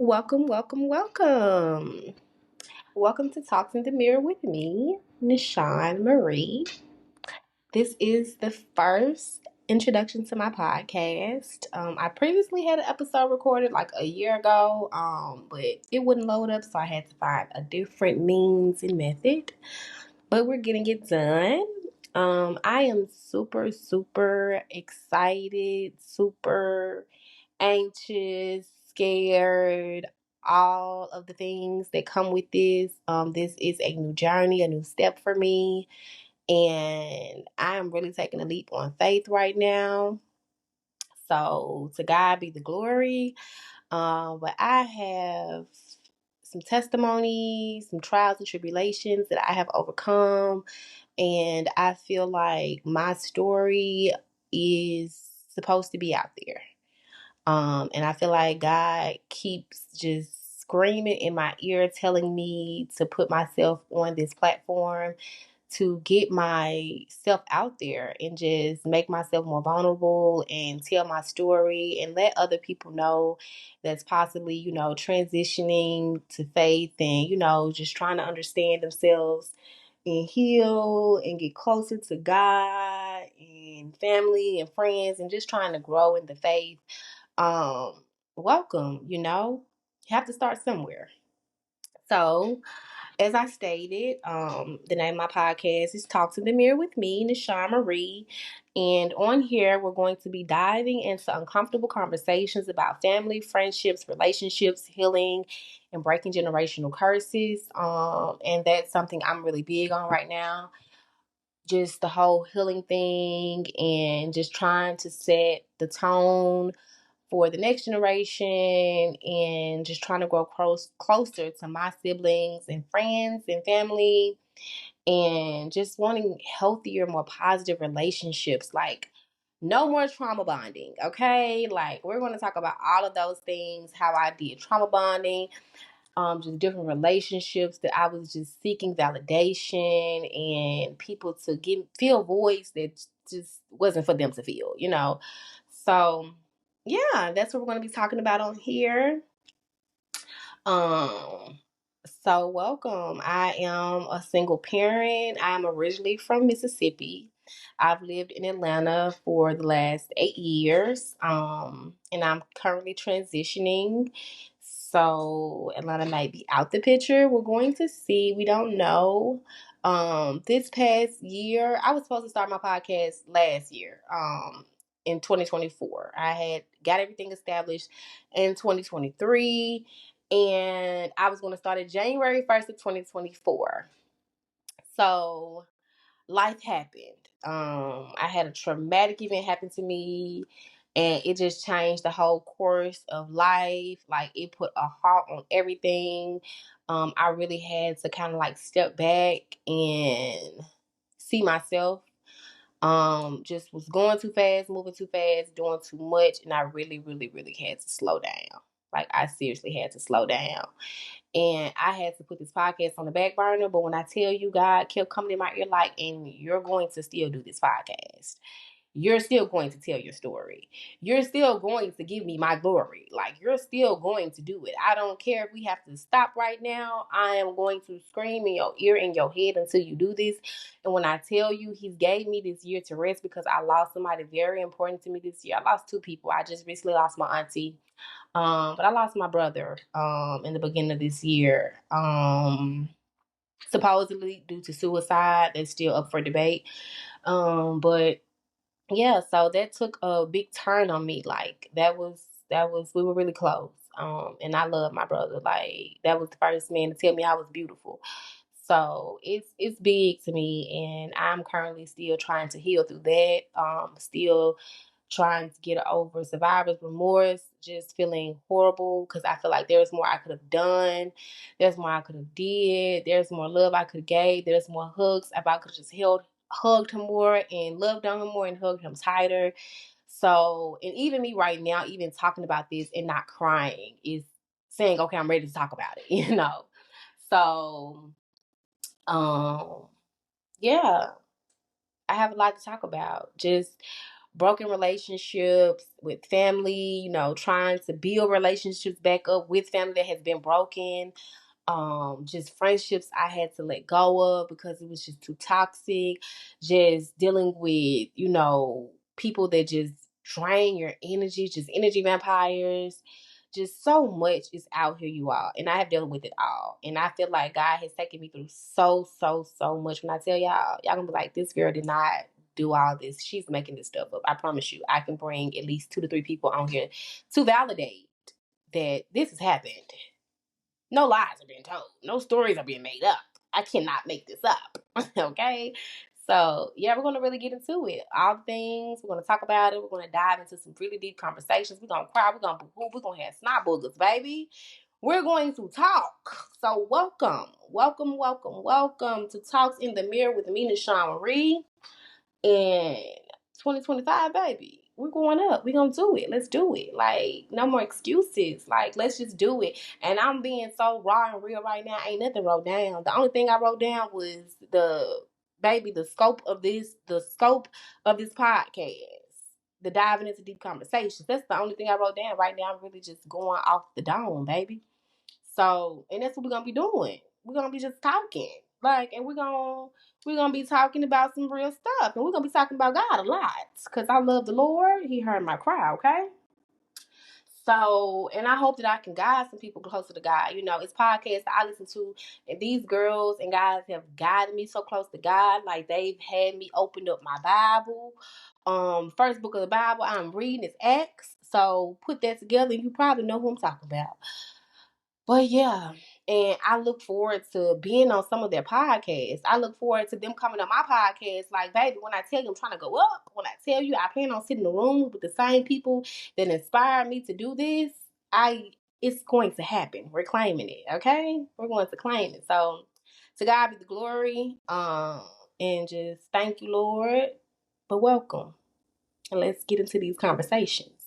Welcome, welcome, welcome. Welcome to Talks in the Mirror with me, Nishan Marie. This is the first introduction to my podcast. I previously had an episode recorded like a year ago, but it wouldn't load up, so I had to find a different means and method. But we're getting it done. I am super, super excited, super anxious, scared, all of the things that come with this. This is a new journey, a new step for me, and I am really taking a leap on faith right now. So to God be the glory. But I have some testimony, some trials and tribulations that I have overcome, and I feel like my story is supposed to be out there. And I feel like God keeps just screaming in my ear, telling me to put myself on this platform to get myself out there and just make myself more vulnerable and tell my story and let other people know that's possibly, transitioning to faith and, just trying to understand themselves and heal and get closer to God and family and friends and just trying to grow in the faith. um Welcome. You have to start somewhere. So as I stated, the name of my podcast is Talks in the Mirror with me, Nishan Marie. And on here, we're going to be diving into uncomfortable conversations about family, friendships, relationships, healing, and breaking generational curses. And that's something I'm really big on right now. Just the whole healing thing and just trying to set the tone for the next generation and just trying to grow closer to my siblings and friends and family and just wanting healthier, more positive relationships. Like, no more trauma bonding, okay? Like, we're going to talk about all of those things, how I did trauma bonding, just different relationships that I was just seeking validation and people to feel voice that just wasn't for them to feel. So, yeah, that's what we're going to be talking about on here. Um, so welcome. I am a single parent. I'm originally from Mississippi. I've lived in Atlanta for the last 8 years. And I'm currently transitioning. So Atlanta might be out the picture. We're going to see. We don't know. This past year, I was supposed to start my podcast last year. In 2024. I had got everything established in 2023 and I was going to start it January 1st of 2024. So life happened. I had a traumatic event happen to me and it just changed the whole course of life. Like, it put a halt on everything. I really had to kind of like step back and see myself. Just was going too fast, moving too fast, doing too much, and I really, really, really had to slow down. Like, I seriously had to slow down. And I had to put this podcast on the back burner. But when I tell you, God kept coming in my ear like, and you're going to still do this podcast. You're still going to tell your story. You're still going to give me my glory. Like, you're still going to do it. I don't care if we have to stop right now. I am going to scream in your ear, in your head until you do this. And when I tell you, He gave me this year to rest because I lost somebody very important to me this year. I lost two people. I just recently lost my auntie. But I lost my brother in the beginning of this year. Supposedly due to suicide. That's still up for debate. But yeah, so that took a big turn on me. Like, that was we were really close. And I love my brother. Like, that was the first man to tell me I was beautiful. So it's big to me, and I'm currently still trying to heal through that. Still trying to get over survivor's remorse, just feeling horrible because I feel like there's more I could have done. There's more I could have did. There's more love I could have gave. There's more hugs if I could have just hugged him more and loved on him more and hugged him tighter. So, and even me right now, even talking about this and not crying is saying, okay, I'm ready to talk about it. So, um, yeah, I have a lot to talk about. Just broken relationships with family, trying to build relationships back up with family that has been broken. Just friendships I had to let go of because it was just too toxic. Just dealing with, people that just drain your energy, just energy vampires. Just so much is out here, you all. And I have dealt with it all. And I feel like God has taken me through so much. When I tell y'all gonna be like, this girl did not do all this. She's making this stuff up. I promise you, I can bring at least 2 to 3 people on here to validate that this has happened. No lies are being told. No stories are being made up. I cannot make this up. Okay? So, yeah, we're going to really get into it. All the things. We're going to talk about it. We're going to dive into some really deep conversations. We're going to cry. We're going to boo-hoo. We're going to have snot boogers, baby. We're going to talk. So, welcome to Talks in the Mirror with me, Nishan Marie. And 2025, baby. We're going up. We're going to do it. Let's do it. Like, no more excuses. Like, let's just do it. And I'm being so raw and real right now. Ain't nothing wrote down. The only thing I wrote down was the scope of this podcast. The diving into deep conversations. That's the only thing I wrote down right now. I'm really just going off the dome, baby. So, and that's what we're going to be doing. We're going to be just talking. And we're gonna be talking about some real stuff, and we're gonna be talking about God a lot, because I love the Lord. He heard my cry, okay? So, and I hope that I can guide some people closer to God. It's podcasts I listen to, and these girls and guys have guided me so close to God. Like, they've had me open up my Bible. First book of the Bible I'm reading is Acts. So put that together, and you probably know who I'm talking about. But yeah, and I look forward to being on some of their podcasts. I look forward to them coming on my podcast. Like, baby, when I tell you I'm trying to go up, when I tell you I plan on sitting in the room with the same people that inspired me to do this, it's going to happen. We're claiming it, okay? We're going to claim it. So, to God be the glory. And just thank you, Lord. But welcome. And let's get into these conversations.